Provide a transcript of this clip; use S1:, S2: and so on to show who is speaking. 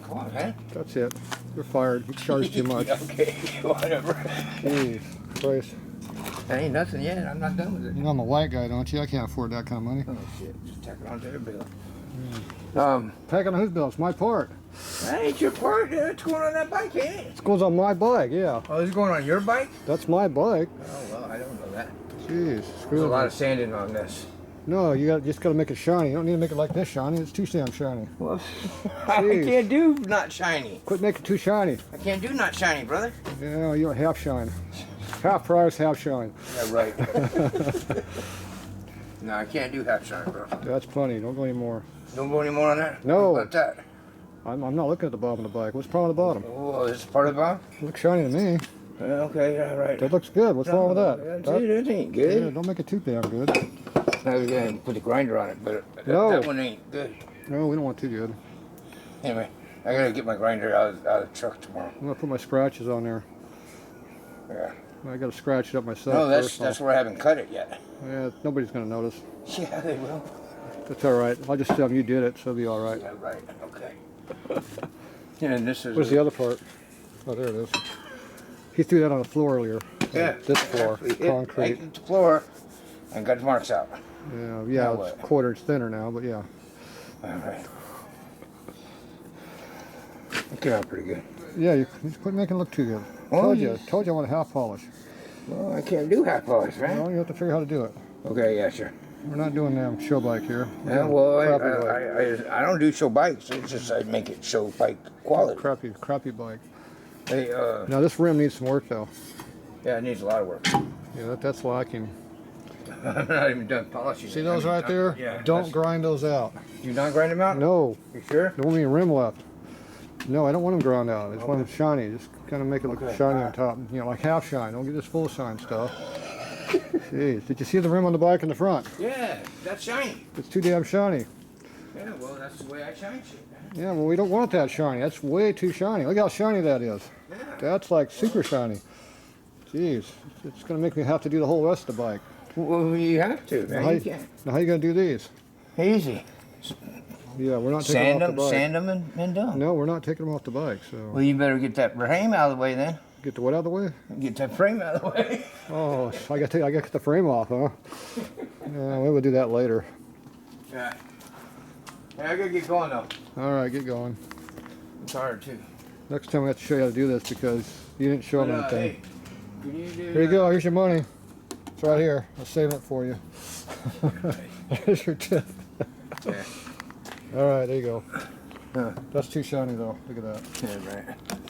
S1: Come on, man.
S2: That's it. You're fired. You charge too much.
S1: Okay, whatever.
S2: Jeez, Christ.
S1: That ain't nothing yet. I'm not done with it.
S2: You know I'm a white guy, don't you? I can't afford that kind of money.
S1: Oh, shit. Just tack it on their bill.
S2: Tack it on whose bill? It's my part.
S1: That ain't your part. It's going on that bike, ain't it?
S2: It goes on my bike, yeah.
S1: Oh, it's going on your bike?
S2: That's my bike.
S1: Oh, well, I don't know that.
S2: Jeez,
S1: There's
S2: screw
S1: a
S2: it.
S1: lot of sanding on this.
S2: No, you just gotta make it shiny. You don't need to make it like this shiny. It's too damn shiny.
S1: Well, I can't do not shiny.
S2: Quit making it too shiny.
S1: I can't do not shiny, brother.
S2: Yeah, you're half shine. Half price, half shine.
S1: Yeah, right. No, I can't do half shine, bro.
S2: That's plenty. Don't go any more.
S1: Don't go any more on that?
S2: No.
S1: What about that?
S2: I'm not looking at the bottom of the bike. What's the problem with the bottom?
S1: Oh, this is part of the bomb?
S2: Looks shiny to me.
S1: Okay, yeah, right.
S2: That looks good. What's wrong with that?
S1: That ain't good.
S2: Yeah, don't make it too damn good.
S1: Now we're going to put the grinder on it, but
S2: No.
S1: that one ain't good.
S2: No, we don't want too good.
S1: Anyway, I got to get my grinder out of the truck tomorrow.
S2: I'm gonna put my scratches on there.
S1: Yeah.
S2: I gotta scratch it up myself.
S1: No,
S2: first.
S1: that's where I haven't cut it yet.
S2: Yeah, nobody's gonna notice.
S1: Yeah, they will.
S2: That's all right. I'll just tell them you did it, so it'll be all right.
S1: Yeah, right. Okay. And this is...
S2: Where's the other part? Oh, there it is. He threw that on the floor earlier.
S1: Yeah.
S2: This floor, concrete.
S1: I hit the floor and got the marks out.
S2: Yeah,
S1: Now
S2: it's
S1: what?
S2: 1/4 inch thinner now, but yeah.
S1: All right. It came out pretty good.
S2: Yeah, you quit making it look too good.
S1: Oh,
S2: Told you I want a half polish.
S1: Well, I can't do half polish, man.
S2: Well, you have to figure out how to do it.
S1: Okay, yeah, sure.
S2: We're not doing show bike here.
S1: Yeah, well,
S2: Crappy bike.
S1: I don't do show bikes. It's just I make it show bike quality.
S2: Crappy bike.
S1: Hey,
S2: Now this rim needs some work though.
S1: yeah, it needs a lot of work.
S2: Yeah, that's lacking.
S1: I'm not even done polishing.
S2: See those right there?
S1: Yeah.
S2: Don't grind those out.
S1: You not grind them out?
S2: No.
S1: You sure?
S2: There won't be a rim left. No, I don't want them ground out. I just want them shiny. Just kind of make it look
S1: Okay.
S2: shiny on top. You know, like half shine. Don't get this full shine stuff. Jeez, did you see the rim on the bike in the front?
S1: Yeah, that's shiny.
S2: It's too damn shiny.
S1: Yeah, well, that's the way I shine shit, man.
S2: Yeah, well, we don't want that shiny. That's way too shiny. Look how shiny that is.
S1: Yeah.
S2: That's like super shiny. Jeez, it's going to make me have to do the whole rest of the bike.
S1: Well, you have to, man. You can't.
S2: Now, how you going to do these?
S1: Easy.
S2: Yeah, we're not taking them off the bike.
S1: Sand them, and done.
S2: No, we're not taking them off the bike. So
S1: Well, you better get that frame out of the way then.
S2: get the what out of the way?
S1: Get that frame out of the way.
S2: Oh, I got to get the frame off, huh? Yeah, we'll do that later.
S1: Yeah. Hey, I gotta get going though.
S2: All right, get going.
S1: I'm tired too.
S2: Next time we have to show you how to do this because you didn't show them anything.
S1: Hey, can you do
S2: Here you go. Here's your money. It's right here. I'll save it for you. Here's your tip.
S1: Yeah.
S2: All right, there you go.
S1: Huh.
S2: That's too shiny though. Look at that.
S1: Yeah, right.